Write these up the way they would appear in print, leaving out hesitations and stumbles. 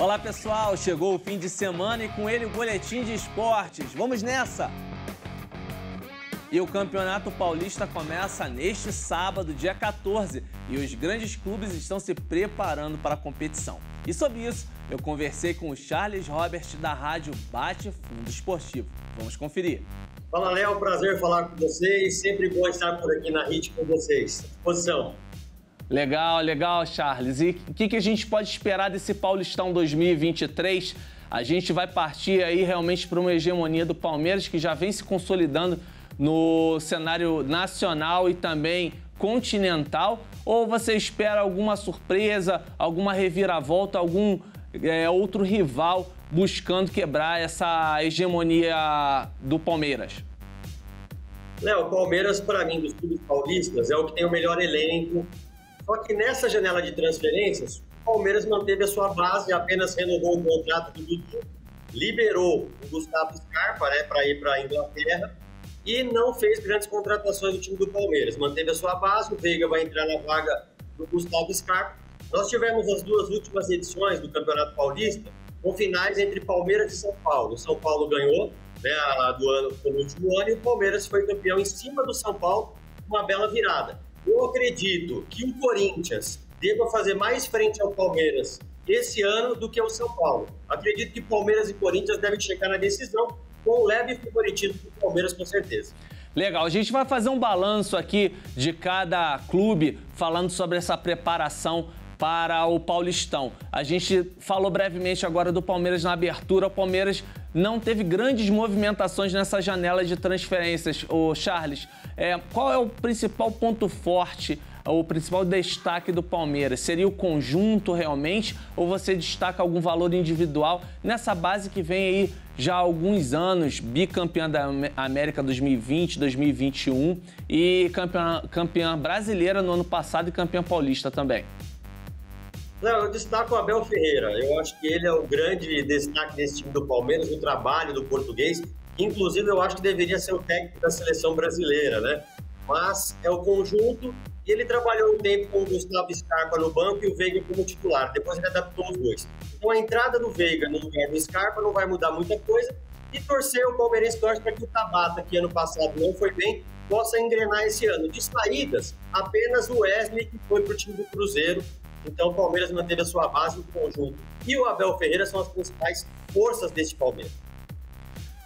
Olá pessoal, chegou o fim de semana e com ele o Boletim de Esportes. Vamos nessa! E o Campeonato Paulista começa neste sábado, dia 14, e os grandes clubes estão se preparando para a competição. E sobre isso, eu conversei com o Charles Robert da rádio Bate Fundo Esportivo. Vamos conferir. Fala, Léo, prazer falar com vocês, sempre bom estar por aqui na HIT com vocês. Disposição. Legal, Charles. E o que a gente pode esperar desse Paulistão 2023? A gente vai partir aí realmente para uma hegemonia do Palmeiras que já vem se consolidando no cenário nacional e também continental? Ou você espera alguma surpresa, alguma reviravolta, algum outro rival buscando quebrar essa hegemonia do Palmeiras? Léo, o Palmeiras, para mim, dos clubes paulistas, é o que tem o melhor elenco. Só que nessa janela de transferências, o Palmeiras manteve a sua base, apenas renovou o contrato do Dudu, liberou o Gustavo Scarpa, para ir para a Inglaterra e não fez grandes contratações do time do Palmeiras. Manteve a sua base, o Veiga vai entrar na vaga do Gustavo Scarpa. Nós tivemos as duas últimas edições do Campeonato Paulista com finais entre Palmeiras e São Paulo. O São Paulo ganhou, a do ano, no último ano, e o Palmeiras foi campeão em cima do São Paulo, uma bela virada. Eu acredito que o Corinthians deva fazer mais frente ao Palmeiras esse ano do que o São Paulo. Acredito que Palmeiras e Corinthians devem chegar na decisão com um leve favoritismo do Palmeiras, com certeza. Legal, a gente vai fazer um balanço aqui de cada clube falando sobre essa preparação para o Paulistão. A gente falou brevemente agora do Palmeiras na abertura. O Palmeiras não teve grandes movimentações nessa janela de transferências. Ô Charles, qual é o principal ponto forte, o principal destaque do Palmeiras? Seria o conjunto realmente ou você destaca algum valor individual nessa base que vem aí já há alguns anos, bicampeã da América 2020, 2021 e campeã brasileira no ano passado e campeã paulista também? Não, eu destaco o Abel Ferreira. Eu acho que ele é o grande destaque desse time do Palmeiras, no trabalho do português. Inclusive, eu acho que deveria ser o técnico da seleção brasileira, né? Mas é o conjunto e ele trabalhou um tempo com o Gustavo Scarpa no banco e o Veiga como titular. Depois ele adaptou os dois. Então, a entrada do Veiga no lugar do Scarpa não vai mudar muita coisa e torcer o palmeirense torce para que o Tabata, que ano passado não foi bem, possa engrenar esse ano. De saídas, apenas o Wesley, que foi para o time do Cruzeiro. Então, o Palmeiras manteve a sua base no conjunto. E o Abel Ferreira são as principais forças deste Palmeiras.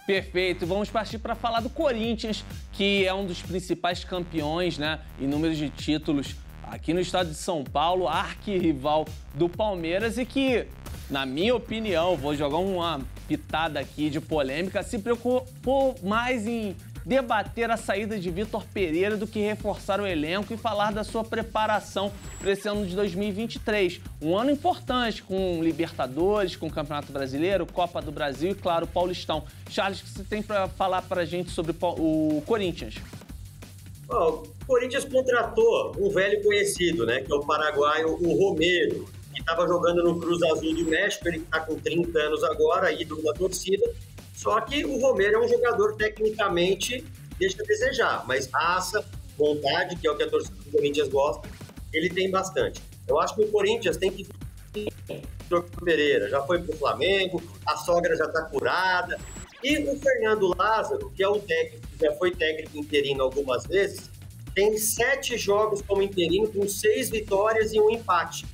Perfeito. Vamos partir para falar do Corinthians, que é um dos principais campeões, em números de títulos aqui no estado de São Paulo, arquirrival do Palmeiras e que, na minha opinião, vou jogar uma pitada aqui de polêmica, se preocupou mais em debater a saída de Vitor Pereira do que reforçar o elenco e falar da sua preparação para esse ano de 2023. Um ano importante, com Libertadores, com Campeonato Brasileiro, Copa do Brasil e, claro, Paulistão. Charles, o que você tem para falar para a gente sobre o Corinthians? O Corinthians contratou um velho conhecido, que é o paraguaio, o Romero, que estava jogando no Cruz Azul do México. Ele está com 30 anos agora, ídolo da torcida. Só que o Romero é um jogador tecnicamente deixa a desejar, mas raça, vontade, que é o que a torcida do Corinthians gosta, ele tem bastante. Eu acho que o Corinthians tem que Vitor Pereira, já foi pro Flamengo, a sogra já está curada, e o Fernando Lázaro, que é um técnico, já foi técnico interino algumas vezes, tem 7 jogos como interino, com 6 vitórias e 1 empate.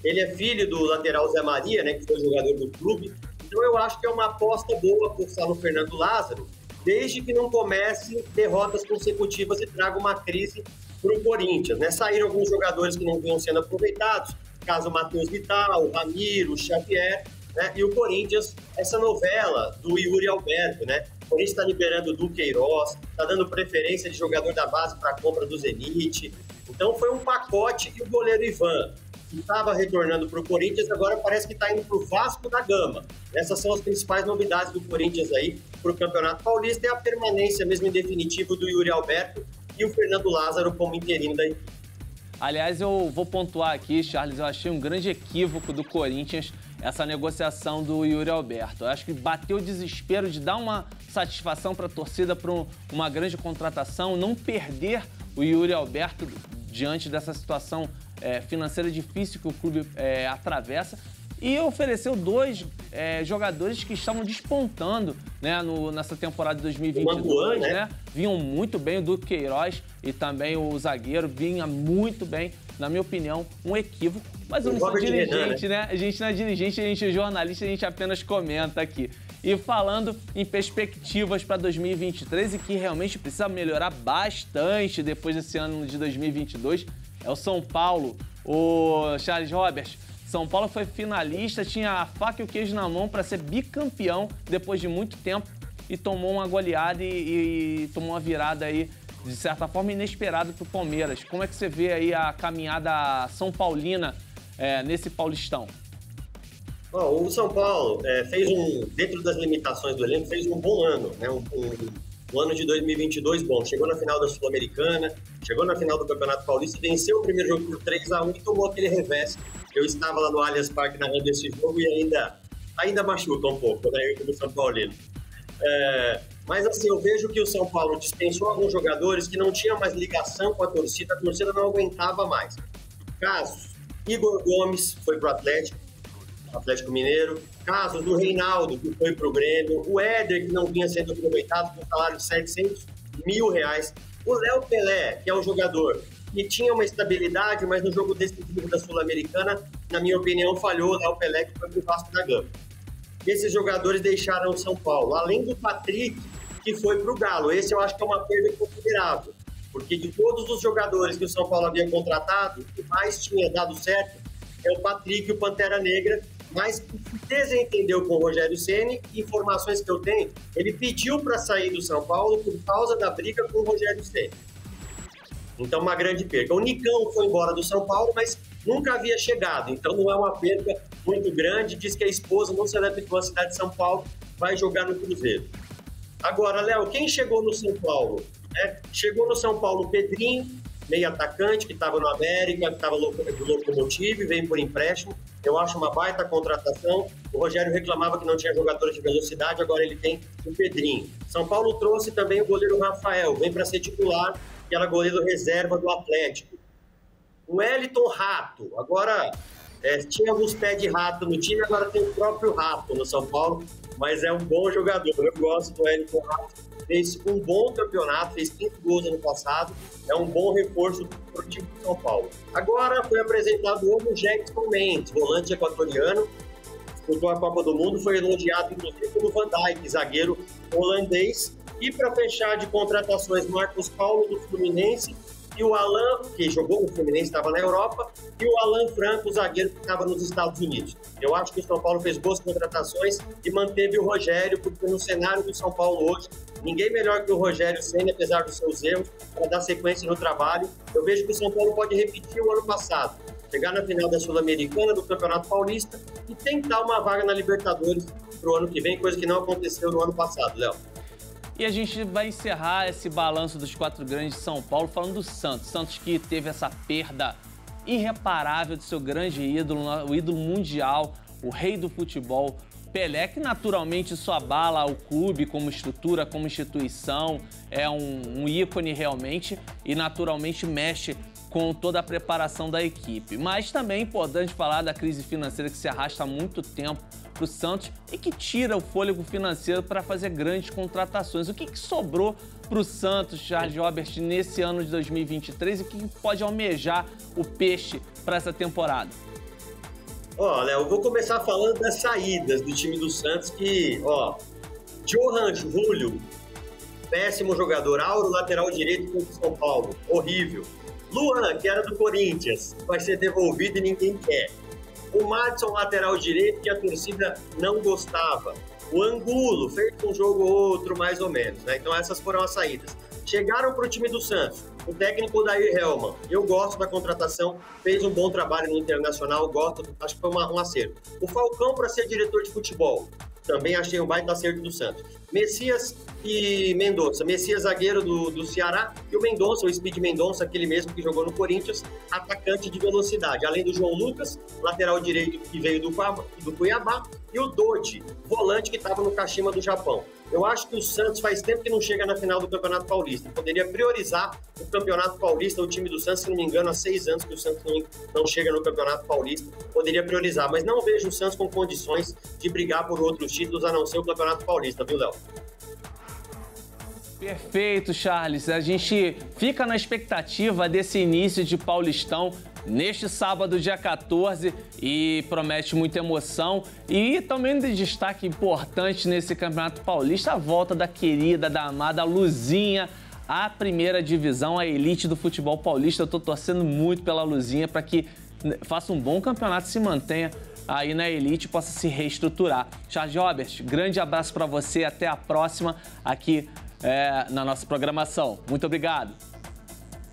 Ele é filho do lateral Zé Maria, que foi jogador do clube. Então eu acho que é uma aposta boa apostar no Fernando Lázaro, desde que não comece derrotas consecutivas e traga uma crise para o Corinthians. Saíram alguns jogadores que não vinham sendo aproveitados, caso Matheus Vital, o Ramiro, o Xavier, e o Corinthians, essa novela do Yuri Alberto, O Corinthians está liberando o Duqueiroz, está dando preferência de jogador da base para a compra do Zenit. Então foi um pacote e o goleiro Ivan, que estava retornando para o Corinthians, agora parece que está indo para o Vasco da Gama. Essas são as principais novidades do Corinthians aí para o Campeonato Paulista, é a permanência mesmo em definitivo do Yuri Alberto e o Fernando Lázaro como interino da equipe. Aliás, eu vou pontuar aqui, Charles, eu achei um grande equívoco do Corinthians essa negociação do Yuri Alberto. Eu acho que bateu o desespero de dar uma satisfação para a torcida para uma grande contratação, não perder o Yuri Alberto diante dessa situação financeira difícil que o clube atravessa. e ofereceu dois jogadores que estavam despontando, né, nessa temporada de 2022, né? Vinham muito bem, o Duque Queiroz e também o zagueiro vinha muito bem, na minha opinião, um equívoco. Mas eu não sou dirigente, né? A gente não é dirigente, a gente é jornalista, a gente apenas comenta aqui. E falando em perspectivas para 2023 e que realmente precisa melhorar bastante depois desse ano de 2022, é o São Paulo, o Charles Robert. São Paulo foi finalista, tinha a faca e o queijo na mão para ser bicampeão depois de muito tempo e tomou uma goleada e tomou uma virada aí, de certa forma, inesperada para o Palmeiras. Como é que você vê aí a caminhada São Paulina nesse Paulistão? O São Paulo fez dentro das limitações do elenco, fez um bom ano, né? Um ano de 2022 bom. Chegou na final da Sul-Americana, chegou na final do Campeonato Paulista, venceu o primeiro jogo por 3-1 e tomou aquele revés. Eu estava lá no Allianz Parque narrando esse jogo e ainda machuca um pouco, né, do São Paulino. Mas assim, eu vejo que o São Paulo dispensou alguns jogadores que não tinham mais ligação com a torcida não aguentava mais. Casos, Igor Gomes foi pro Atlético Mineiro, casos do Reinaldo, que foi pro Grêmio, o Éder, que não vinha sendo aproveitado com salário de R$700 mil, o Léo Pelé, que é um jogador que tinha uma estabilidade, mas no jogo decisivo da Sul-Americana, na minha opinião, falhou o Léo Pelé, que foi pro Vasco da Gama. Esses jogadores deixaram o São Paulo, além do Patrick, que foi pro Galo. Esse eu acho que é uma perda considerável, porque de todos os jogadores que o São Paulo havia contratado, o que mais tinha dado certo é o Patrick, o Pantera Negra, mas se desentendeu com o Rogério Ceni. Informações que eu tenho, ele pediu para sair do São Paulo por causa da briga com o Rogério Ceni. Então, uma grande perda. O Nicão foi embora do São Paulo, mas nunca havia chegado, então não é uma perda muito grande. Diz que a esposa não se adaptou à cidade de São Paulo, vai jogar no Cruzeiro. Agora, Léo, quem chegou no São Paulo? Chegou no São Paulo o Pedrinho, meio atacante, que estava no América, que estava do Locomotive, veio por empréstimo. Eu acho uma baita contratação. O Rogério reclamava que não tinha jogadores de velocidade, agora ele tem o Pedrinho. São Paulo trouxe também o goleiro Rafael, vem para ser titular, que era goleiro reserva do Atlético. O Wellington Rato, agora tinha alguns pés de rato no time, agora tem o próprio Rato no São Paulo, mas é um bom jogador. Eu gosto do Wellington Rato. Fez um bom campeonato, fez 5 gols ano passado, é um bom reforço para o time de São Paulo. Agora foi apresentado o novo Jackson Mendes, volante equatoriano, disputou a Copa do Mundo, foi elogiado inclusive pelo Van Dijk, zagueiro holandês. E para fechar de contratações, Marcos Paulo do Fluminense e o Alan, que jogou no Fluminense, estava na Europa, e o Alan Franco, o zagueiro que estava nos Estados Unidos. Eu acho que o São Paulo fez boas contratações e manteve o Rogério, porque no cenário do São Paulo hoje, ninguém melhor que o Rogério Ceni, apesar dos seus erros, para dar sequência no trabalho. Eu vejo que o São Paulo pode repetir o ano passado, chegar na final da Sul-Americana, do Campeonato Paulista e tentar uma vaga na Libertadores para o ano que vem, coisa que não aconteceu no ano passado, Léo. E a gente vai encerrar esse balanço dos 4 grandes de São Paulo falando do Santos. Santos que teve essa perda irreparável do seu grande ídolo, o ídolo mundial, o rei do futebol, Pelé, que naturalmente isso abala o clube como estrutura, como instituição, é um ícone realmente e naturalmente mexe com toda a preparação da equipe. Mas também é importante falar da crise financeira que se arrasta há muito tempo para o Santos e que tira o fôlego financeiro para fazer grandes contratações. O que sobrou para o Santos, Charles Robert, nesse ano de 2023 e o que pode almejar o peixe para essa temporada? Léo, eu vou começar falando das saídas do time do Santos, que, Johan Julio, péssimo jogador. Auro, lateral direito do São Paulo, horrível. Luan, que era do Corinthians, vai ser devolvido e ninguém quer. O Madison, lateral direito, que a torcida não gostava. O Angulo fez um jogo ou outro, mais ou menos, né? Então essas foram as saídas. Chegaram para o time do Santos, o técnico Dair Helman. Eu gosto da contratação, fez um bom trabalho no Internacional, acho que foi um acerto. O Falcão para ser diretor de futebol, também achei um baita acerto do Santos. Messias e Mendonça. Messias, zagueiro do Ceará, e o Mendonça, o Speed Mendonça, aquele mesmo que jogou no Corinthians, atacante de velocidade. Além do João Lucas, lateral direito que veio do Cuiabá, e o Dodi, volante que estava no Kashima do Japão. Eu acho que o Santos faz tempo que não chega na final do Campeonato Paulista. Poderia priorizar o Campeonato Paulista, o time do Santos, se não me engano, há 6 anos que o Santos não chega no Campeonato Paulista. Poderia priorizar, mas não vejo o Santos com condições de brigar por outros títulos, a não ser o Campeonato Paulista, viu, Léo? Perfeito, Charles. A gente fica na expectativa desse início de Paulistão neste sábado, dia 14, e promete muita emoção. E também de destaque importante nesse Campeonato Paulista, a volta da querida, da amada Luzinha à primeira divisão, a elite do futebol paulista. Eu tô torcendo muito pela Luzinha para que faça um bom campeonato e se mantenha aí na elite, possa se reestruturar. Charles Robert, grande abraço para você, até a próxima aqui na nossa programação. Muito obrigado.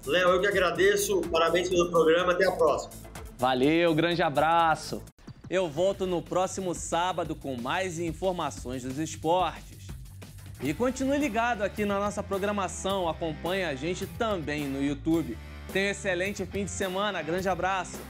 Léo, eu que agradeço, parabéns pelo programa, até a próxima. Valeu, grande abraço. Eu volto no próximo sábado com mais informações dos esportes. E continue ligado aqui na nossa programação, acompanhe a gente também no YouTube. Tenha um excelente fim de semana, grande abraço.